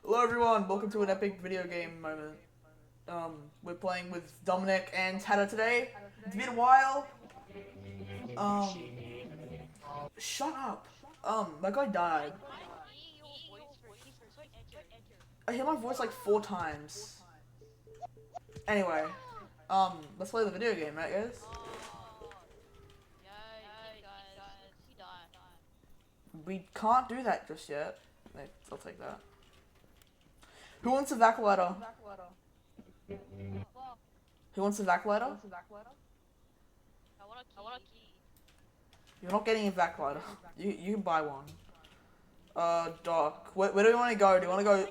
Hello everyone, welcome to an epic video game moment. We're playing with Dominic and Tata today. It's been a while. Um, Shut up. My guy died. I hear my voice like 4 times. Anyway, let's play the video game, right guys? We can't do that just yet. I'll take that. Who wants a vac ladder? Who wants a vac ladder? You're not getting a vac ladder. You can buy one. Doc, where do we want to go? Do you want to go?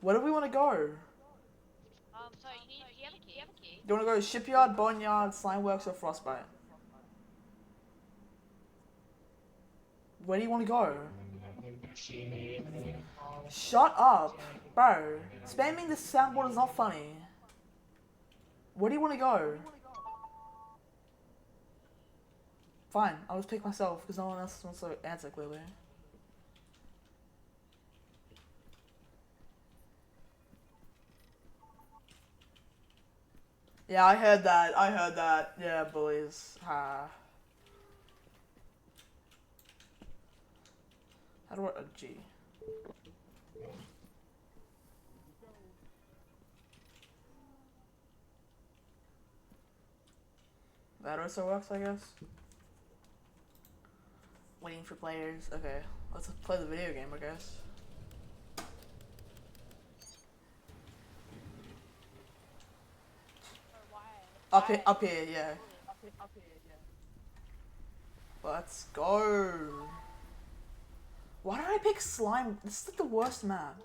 Where do we want to go? Sorry, do you have a key? Do you want to go Shipyard, Boneyard, Slimeworks, or Frostbite? Where do you want to go? Shut up, bro. Spamming the soundboard is not funny. Where do you want to go? Fine, I'll just pick myself because no one else wants to answer clearly. Yeah, I heard that. Yeah, bullies. Ha. How do I... G. That also works, I guess. Waiting for players. Okay, let's play the video game, I guess. Up here, yeah. Let's go. Why did I pick slime? This is like the worst map.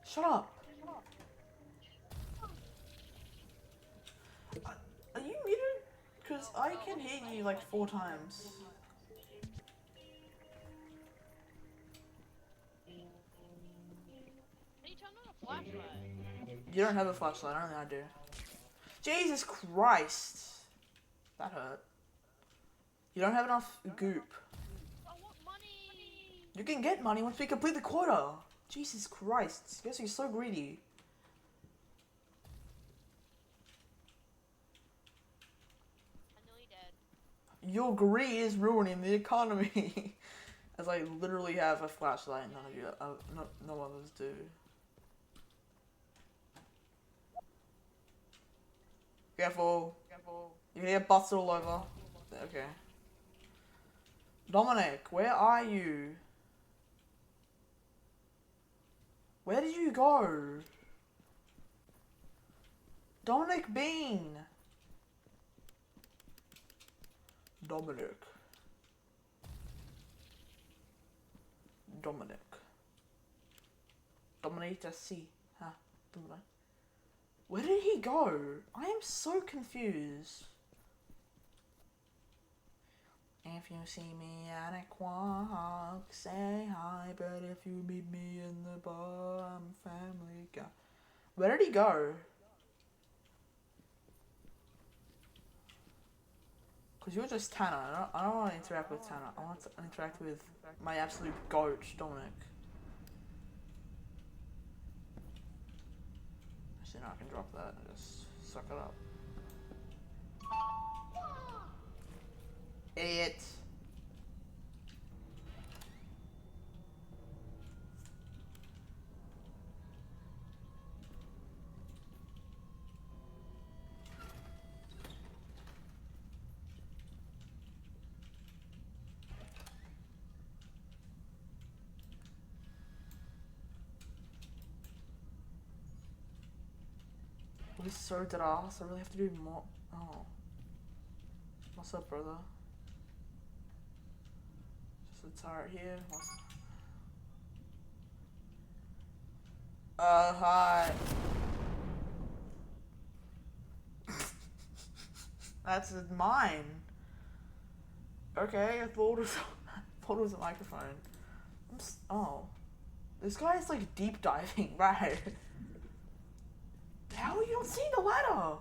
Shut up. Are you muted? Because I can hear you like 4 times. You don't have a flashlight, only I do. Jesus Christ. That hurt. You don't have enough goop. I want money! You can get money once we complete the quota. Jesus Christ. Guess you're so greedy. I'm nearly dead. Your greed is ruining the economy. As I literally have a flashlight and none of you, no others do. Careful. You're gonna get busted all over. Okay. Dominic, where are you? Where did you go? Dominic Bean! Dominic. Dominator C. Huh? Dominic. Where did he go? I am so confused. If you see me at a quack, say hi, but if you meet me in the bar, I'm Family Guy. Where did he go? Because you're just Tanner. I don't want to interact with Tanner. I want to interact with my absolute goat, Dominic. Actually, no, I can drop that and just suck it up. Idiot. We so did ass. I really have to do more. Oh. What's up, brother? Just a turret here. Hi. That's mine. Okay, I thought it was a microphone. Oh. This guy is like deep diving, right? How you don't see the ladder?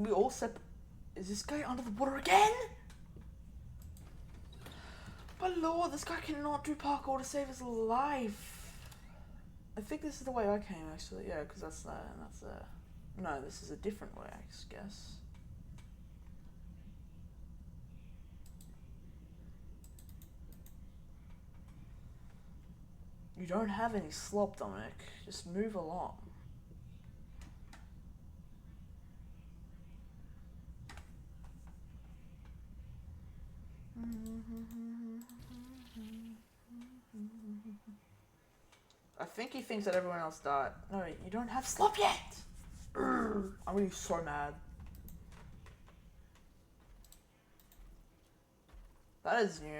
Can we all Is this guy under the water again? But lord, this guy cannot do parkour to save his life. I think this is the way I came, actually. Yeah, because that's that and that's that. No, this is a different way, I guess. You don't have any slop, Dominic. Just move along. I think he thinks that everyone else died. No, you don't have slop yet! I'm gonna be so mad. That is new.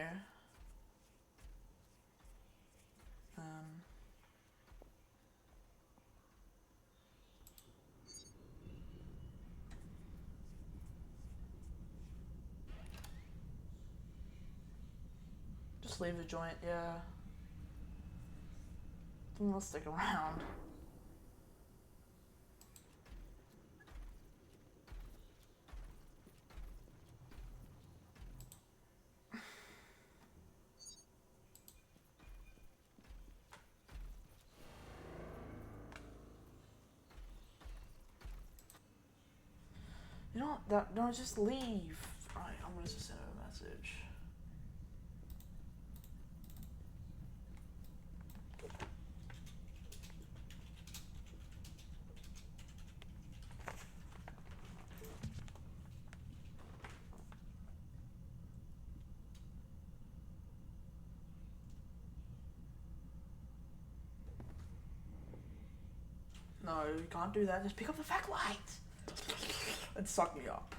Just leave the joint, yeah. Don't want to stick around. You know what? No, just leave. Alright, I'm gonna just send her a message. No, you can't do that. Just pick up the fact light and suck me up.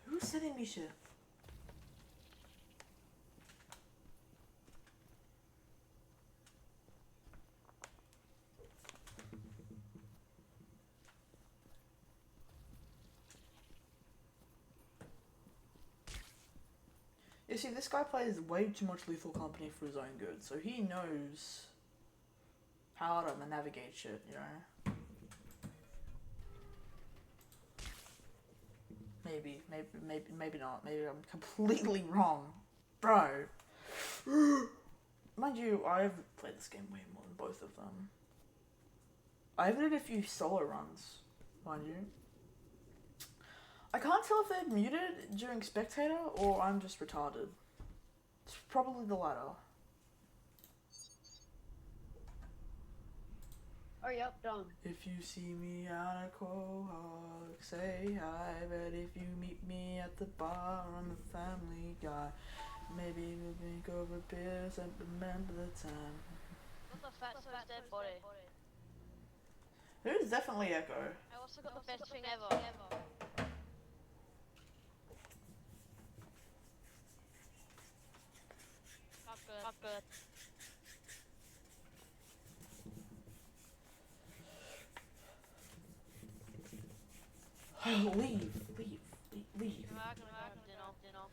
Who's sending me shit? You see, this guy plays way too much Lethal Company for his own good, so he knows how to navigate shit, you know? Maybe not. Maybe I'm completely wrong. Bro. Mind you, I've played this game way more than both of them. I even did a few solo runs, mind you. I can't tell if they're muted during spectator or I'm just retarded. It's probably the latter. Oh, yep, done. If you see me out at Quahog, say hi. But if you meet me at the bar, I'm a family guy. Maybe we'll drink over beers and remember the time. What the fat's dead body? Who's definitely Echo? I also got the best thing ever. Not good. Not good. Leave. I'm not gonna have dinner.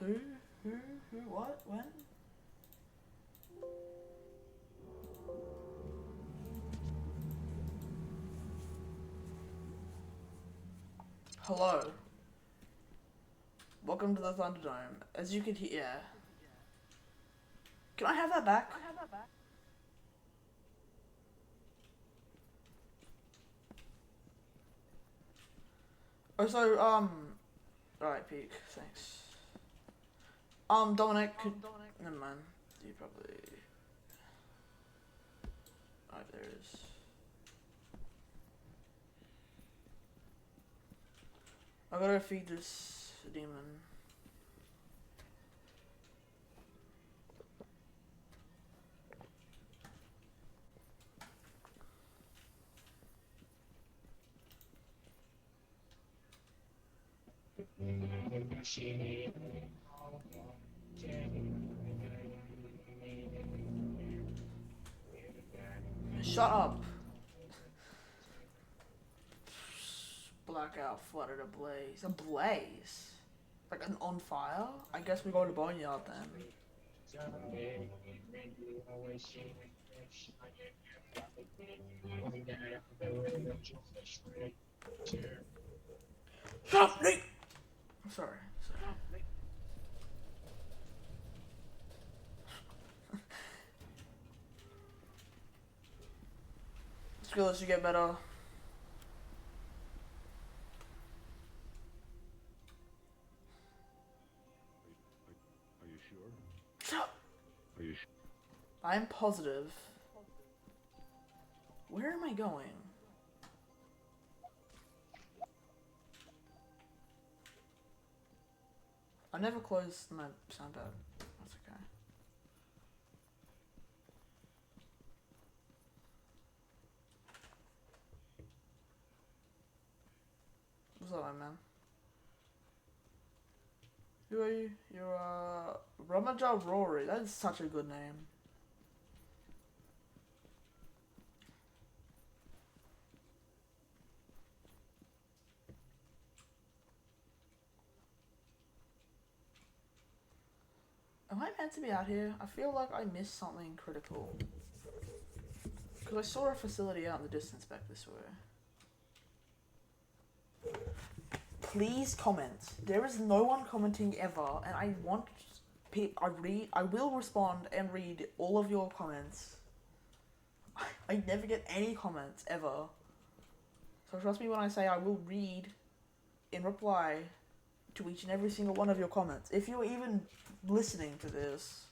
Who, what, when? Hello. Welcome to the Thunderdome. As you can hear... Can I have that back? Oh, so, alright, Peak, thanks. Dominic, never mind. You probably... Alright, there it is. I gotta feed this demon. Shut up! Blackout flooded a blaze. A blaze? Like an on fire? I guess we go to Boneyard then. Shut up, Nate! I'm sorry. Skills should get better. Are you sure? Shut up! Are you sure? I'm positive. Where am I going? I never closed my sound bed. That's okay. What's up, man? Who are you? You're, Ramaja Rory. That is such a good name. Am I meant to be out here? I feel like I missed something critical. Because I saw a facility out in the distance back this way. Please comment. There is no one commenting ever, and I want... I will respond and read all of your comments. I never get any comments, ever. So trust me when I say I will read in reply to each and every single one of your comments. If you're even listening to this,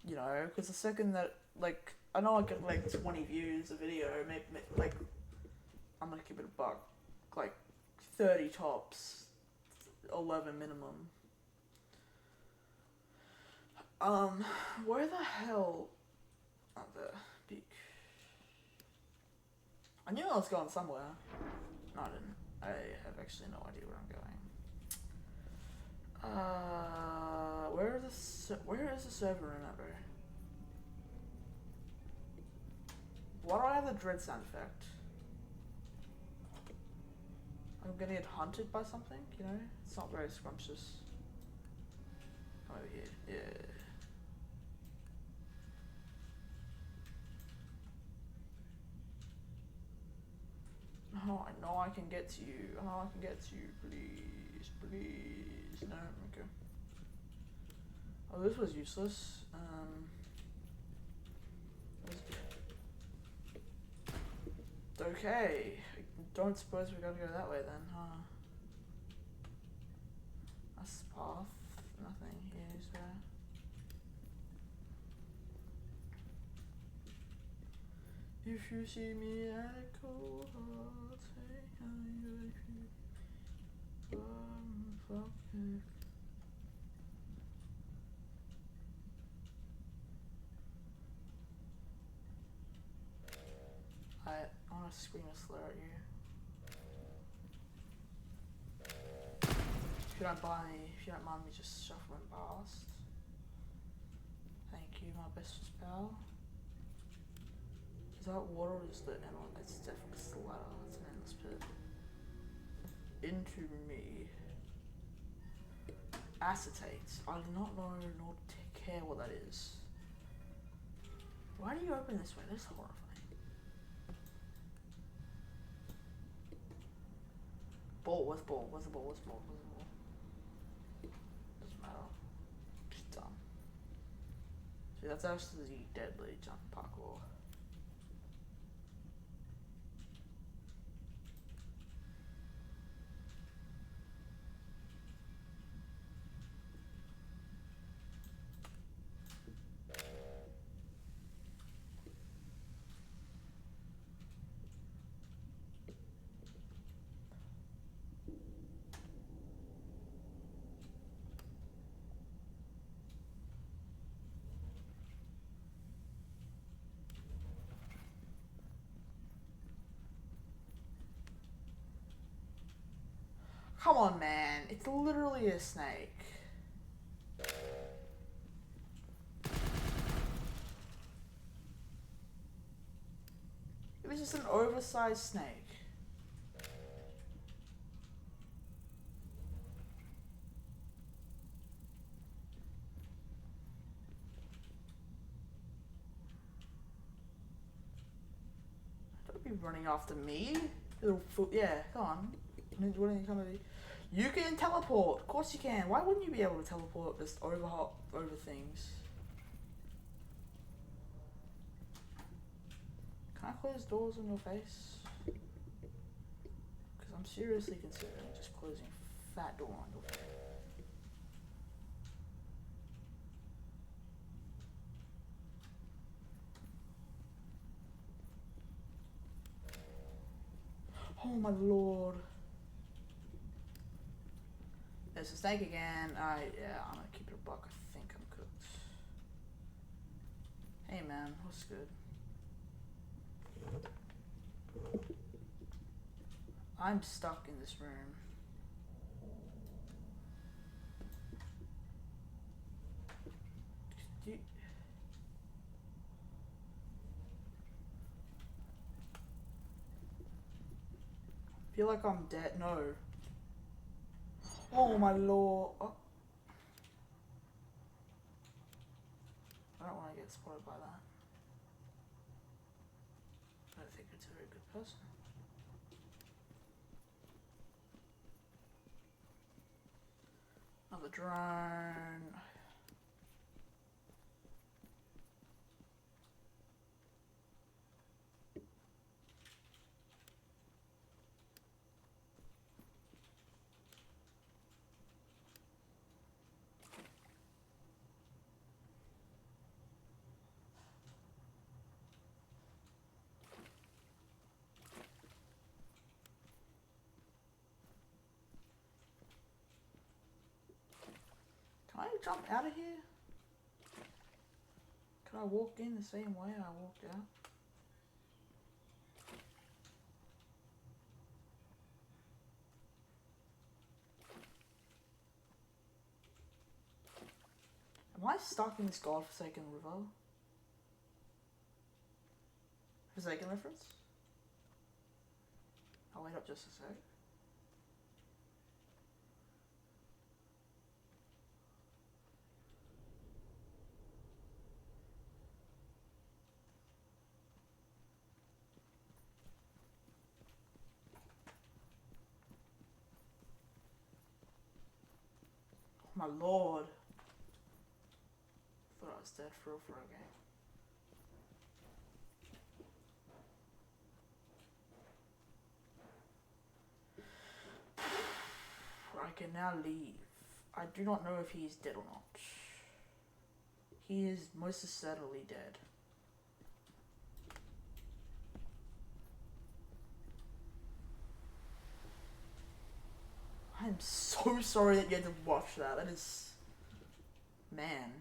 you know, because the second that, like, I know I get like 20 views a video, maybe like, I'm gonna keep it a buck, like 30 tops, 11 minimum. Where the hell? Oh, the peak. I knew I was going somewhere. No, I didn't. I have actually no idea where I'm going. Where is the server room at, bro? Why do I have the dread sound effect? I'm gonna get hunted by something, you know? It's not very scrumptious. Come over here, yeah. Oh, I know I can get to you. I know I can get to you. Please, please. No, okay. Oh, this was useless. Okay. I don't suppose we gotta go that way then, huh? That's the path. Nothing here, is there? If you see me at a cold heart, say hi if you fucking. I wanna scream a slur at you. If you don't mind me just shuffling past. Thank you, my bestest pal. Is that water or is the endless? It's definitely the ladder. It's an endless pit. Into me. Acetate. I do not know nor care what that is. Why do you open this way? That's horrifying. Ball, where's the ball? Where's the ball? Where's the ball? Where's the ball? Doesn't matter. Just done. See, that's actually deadly jump parkour. come on, man. It's literally a snake. It was just an oversized snake. Don't be running after me. Little foot. Yeah, come on. What are you coming to do? You can teleport. Of course you can. Why wouldn't you be able to teleport just over things? Can I close doors on your face? Because I'm seriously considering just closing a fat door on your face. Oh my lord. There's a snake again. Yeah, I'm gonna keep it a buck. I think I'm cooked. Hey man, what's good? I'm stuck in this room. Feel like I'm dead. No. Oh my lord. Oh. I don't want to get spoiled by that. I don't think it's a very good person. Another drone. Can I jump out of here? Can I walk in the same way I walked out? Am I stuck in this godforsaken river? Forsaken reference? I'll wait up just a sec. Oh my lord. Thought I was dead for a game. I can now leave. I do not know if he is dead or not. He is most certainly dead. I'm so sorry that you had to watch that. That is... Man.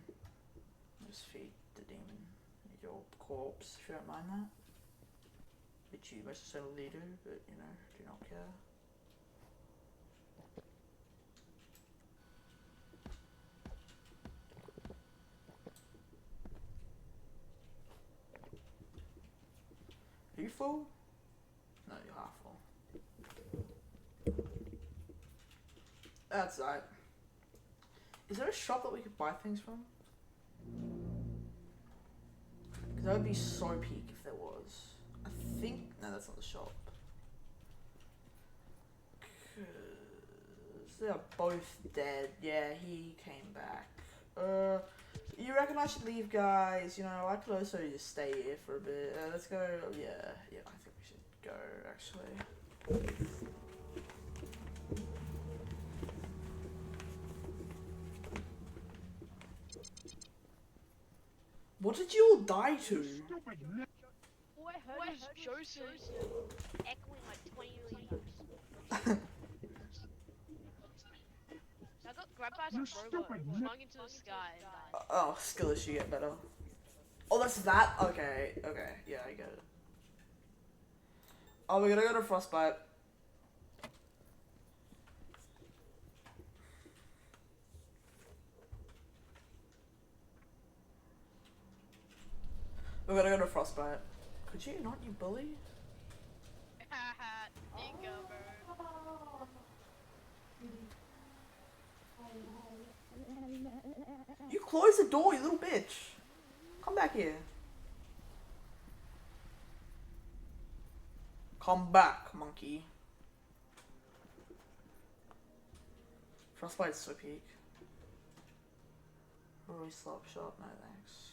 Just feed the demon your corpse, if you don't mind that. Which you most certainly do, but, you know, do not care. Are you full? No, you're half full. That's right. Is there a shop that we could buy things from? Because that would be so peak if there was. I think... No, that's not the shop. Because they are both dead. Yeah, he came back. You reckon I should leave, guys? You know, I could also just stay here for a bit. Let's go. Yeah, I think we should go, actually. What did you all die to? All I heard was Joseph echoing like 20 million times. I got grabbed by some robot, flung into the sky, and died. Oh, skill issue get better. Oh, that's that? Okay, yeah, I get it. Oh, we're gonna go to Frostbite. We're gonna go to Frostbite. Could you not, you bully? Haha, Dingo, You close the door, you little bitch. Come back here. Come back, monkey. Frostbite's so peak. Really slop shot, no thanks.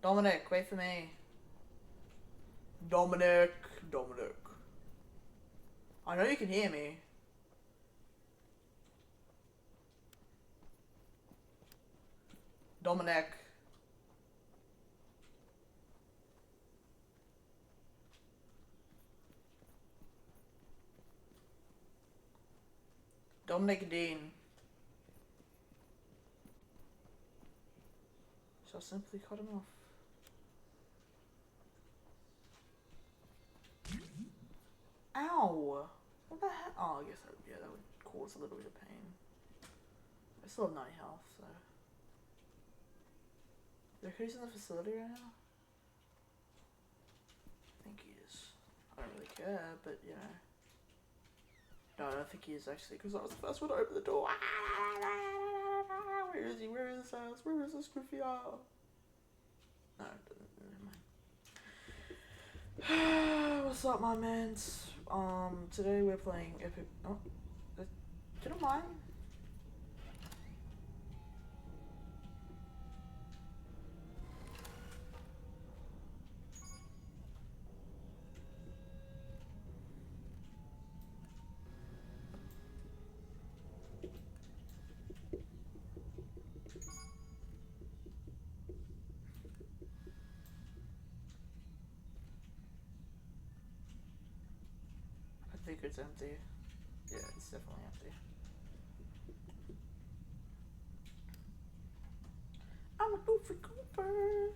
Dominic, wait for me. Dominic. I know you can hear me. Dominic. Dominic Dean. Shall I simply cut him off? Ow! What the heck? Oh, I guess that, yeah, that would cause a little bit of pain. I still have 90 health, so. Look who's in the facility right now? I think he is. I don't really care, but you know. No, I don't think he is actually, because I was the first one to open the door. Where is he? Where is this house? Where is this goofy owl? No, never mind. What's up, my mans? Today we're playing Epic. Oh, you don't mind? I think it's empty. Yeah, it's definitely empty. I'm a goofy goofer.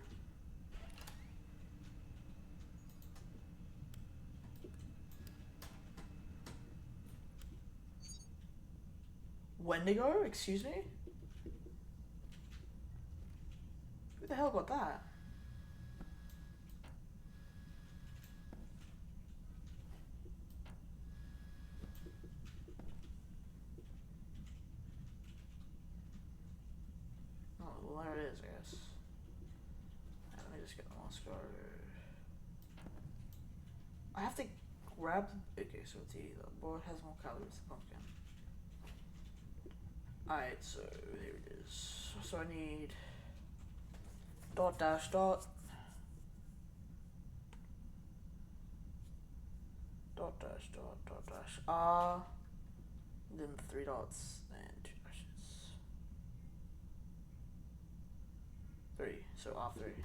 Wendigo? Excuse me? Who the hell got that? Oh, well, there it is, I guess. Let me just get the Moscow. I have to grab. Okay, so the board has more calories than pumpkin. Alright, so there it is. So I need dot dash dot dot dash dot dot dash R, then 3 dots and 2 dashes. 3, so R3.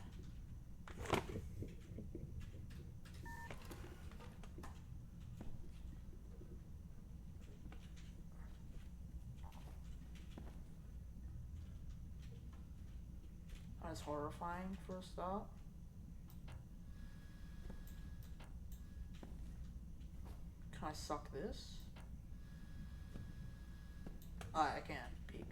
That's horrifying for a start. Can I suck this? I can. Peek.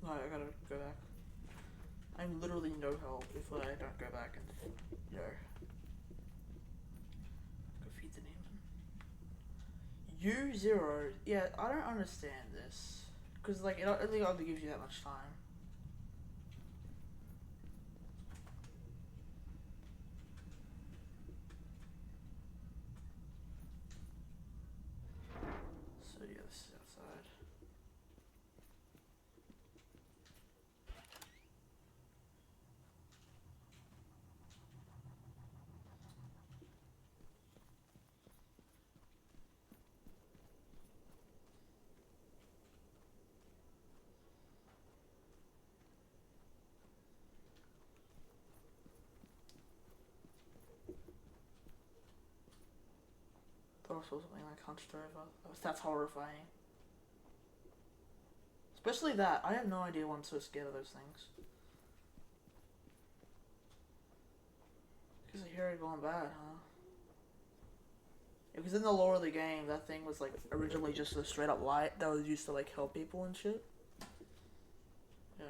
No, I gotta go back. I'm literally no help if I don't go back and, you know, go feed the demon. U0, yeah, I don't understand this. Because, like, it only gives you that much time. So, yeah, this is outside. Thought I saw something like hunched over. That's horrifying. Especially that. I have no idea why I'm so scared of those things. Because I hear it going bad, huh? Because in the lore of the game, that thing was like originally just a straight up light that was used to like help people and shit. Yeah.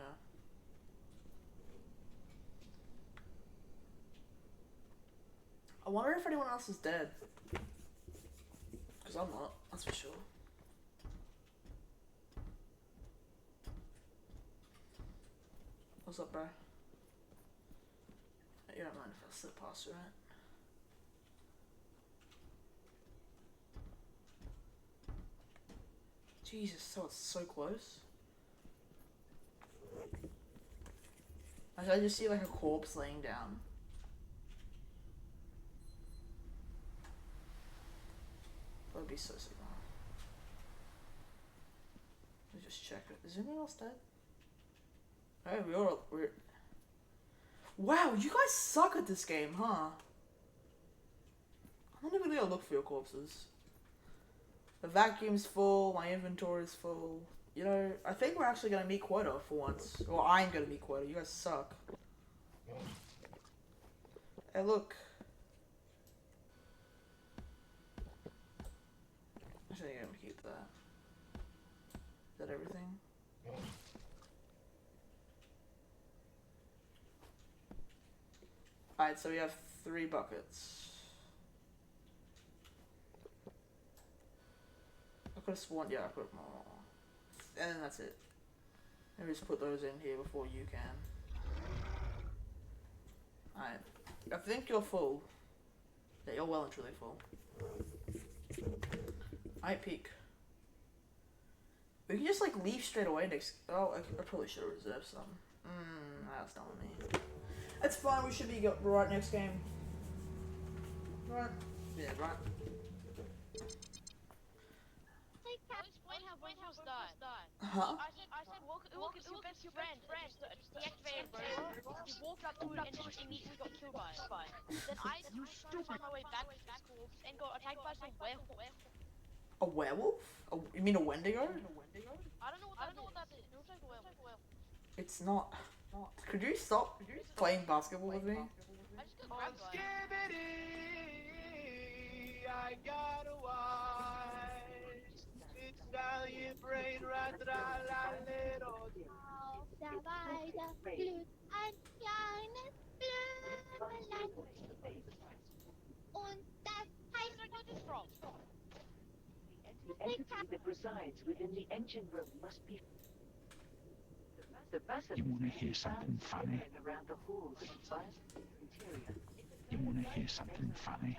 I wonder if anyone else is dead. Because I'm not, that's for sure. What's up, bro? You don't mind if I slip past you, right? Jesus, so it's so close. I just see like a corpse laying down. That would be so sick. Let me just check it. Is anyone else dead? Oh, we're... Wow, you guys suck at this game, huh? I'm not even gonna look for your corpses. The vacuum's full, my inventory's full. You know, I think we're actually gonna meet quota for once. Or I'm gonna meet quota, you guys suck. Hey, look. Actually, I'm gonna keep that. Is that everything? Alright, so we have 3 buckets. I could have sworn, yeah, I put more. And then that's it. Let me just put those in here before you can. Alright. I think you're full. Yeah, you're well and truly full. Alright, peek. We can just like leave straight away next. Oh, I probably should have reserved some. That's not on me. It's fine, we should be right next game. Right? Yeah, right. Explain how Wolf died. Huh? I said, Walk is your best friend. Just deactivated robot. You walked up to it and just immediately got killed by it. Then I tried to find my way back to this corpse and got attacked by some werewolf. A werewolf? You mean a Wendigo? I don't know what that is. It looks like a werewolf. It's not. Could you stop playing basketball with me? I just got grabbed by it. I got a watch. It's valiant brain rat la little. The entity that resides within the engine room must be. The buzzer. You want to hear something funny? Around the halls of the interior. You want to hear something funny?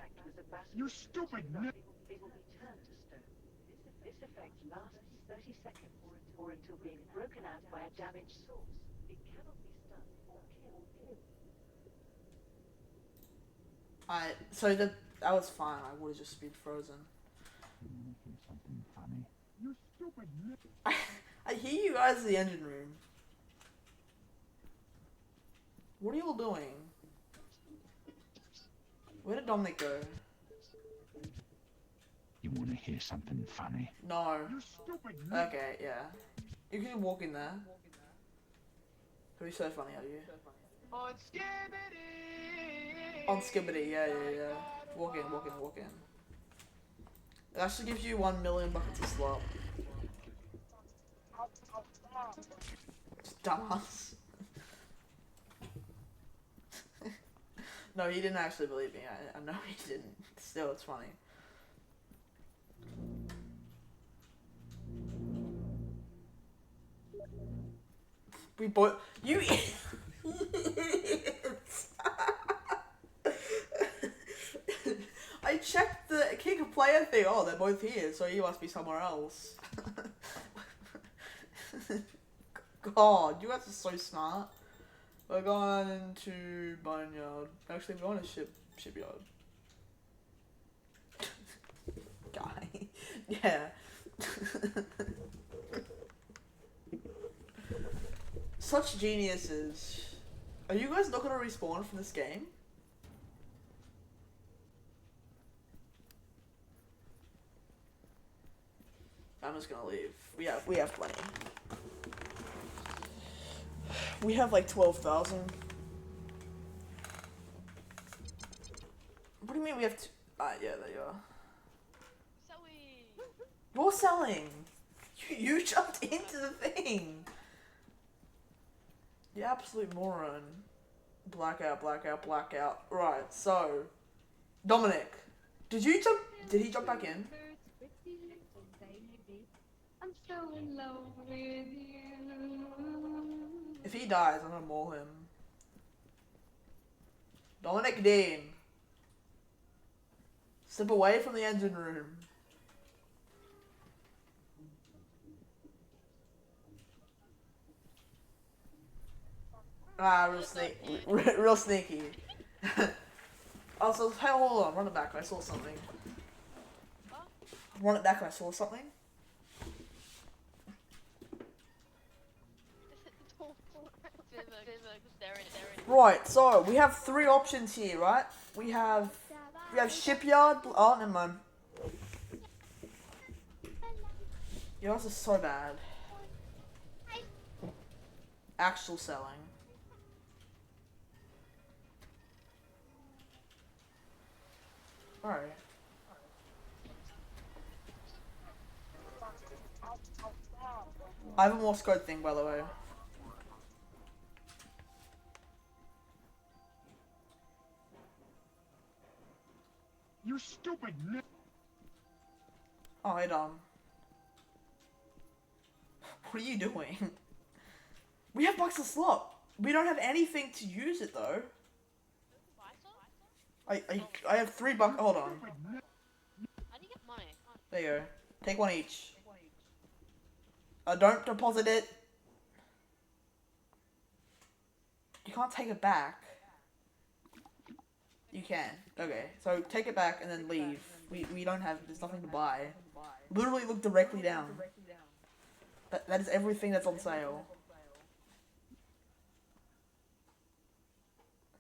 You stupid n***! It will be turned to stone. This effect lasts 30 seconds or until being broken out by a damaged source. It cannot be stunned or killed. So that was fine. I would have just been frozen. You want to hear something funny? You stupid n***! I hear you guys in the engine room. What are you all doing? Where did Dominic go? You want to hear something funny? No. You stupid n***! Okay, yeah. You can walk in there. It'd be so funny, are you? On Skibbity! On Skibbity, yeah. Walk in. It actually gives you 1 million buckets of slop. Dumbass. No, he didn't actually believe me. I know he didn't. Still, it's funny. We both. You. I checked the kick a player thing. Oh, they're both here, so you must be somewhere else. God, you guys are so smart. We're going into Boneyard. Actually, we're going to shipyard. Guy. Yeah. Such geniuses. Are you guys not gonna respawn from this game? I'm just gonna leave. We have plenty. We have like 12,000. What do you mean we have to? Yeah, there you are. Zoe! You're selling. You jumped into the thing. You absolute moron. Blackout, blackout, blackout. Right, so Dominic, did he jump back in? I'm so in love with you. If he dies, I'm gonna maul him. Dominic Dean. Step away from the engine room. Real sneaky. Also, hey, hold on, run it back. I saw something. Run it back. I saw something. Right, so we have 3 options here, right? We have shipyard. Oh, never mind. Yours is so bad. Actual selling. Alright. I have a Morse code thing, by the way. You stupid n- Oh, hey, Dom. What are you doing? We have bucks a slot. We don't have anything to use it, though. I have 3 bucks. Hold on. How do you get money? There you go. Take 1 each. Don't deposit it. You can't take it back. You can. Okay, so take it back and then leave. We don't have. There's nothing to buy. Literally look directly down. That is everything that's on sale.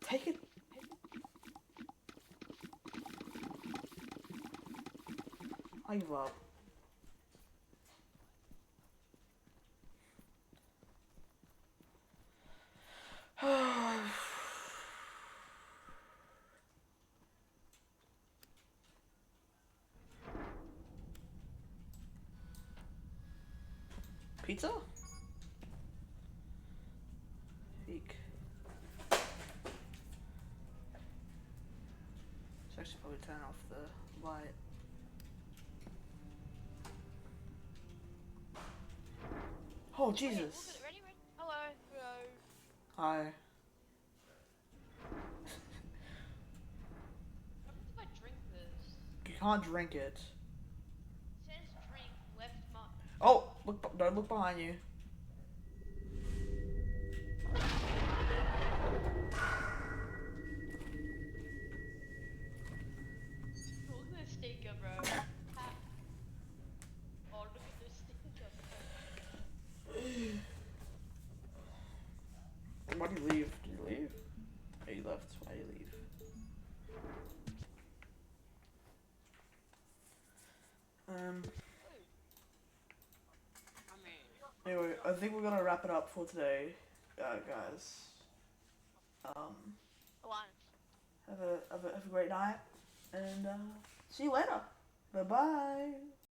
Take it. I give up. Pizza? Eek. Should actually probably turn off the light. Oh, Jesus. Ready? Hello. Hello. Hi. What happens if I drink this? You can't drink it. It says drink left mark. Oh, look! Don't look behind you. Look at this stinker, bro. Oh, look at this stinker, bro. Why did you leave? Did you leave? Oh, you left. Why did you leave? Anyway, I think we're gonna wrap it up for today, guys. Have a great night, and see you later. Bye bye.